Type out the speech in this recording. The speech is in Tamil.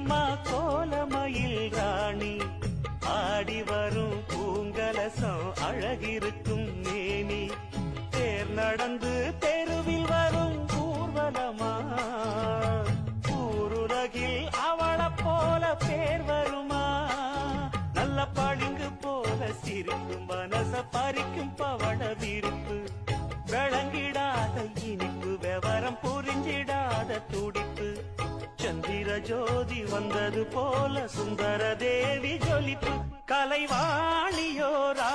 அம்மா கோலமயில் ராணி ஆடி வரும் பூங்கலசம் அழகிருக்கும் மேனி தேர் நடந்து தெருவில் வரும் ஊர்வலமா ஊருலகில் அவளை போல பேர் வருமா நல்ல பளிங்கு போல சிரிக்கும் மனச பறிக்கும் பவள விருப்பு விளங்கிடாத இனிப்பு விவரம் புரிஞ்சிடாத துடிப்பு சந்திர ஜோதி வந்தது போல சுந்தர தேவி ஜொலிப்பு கலைவாணியோரா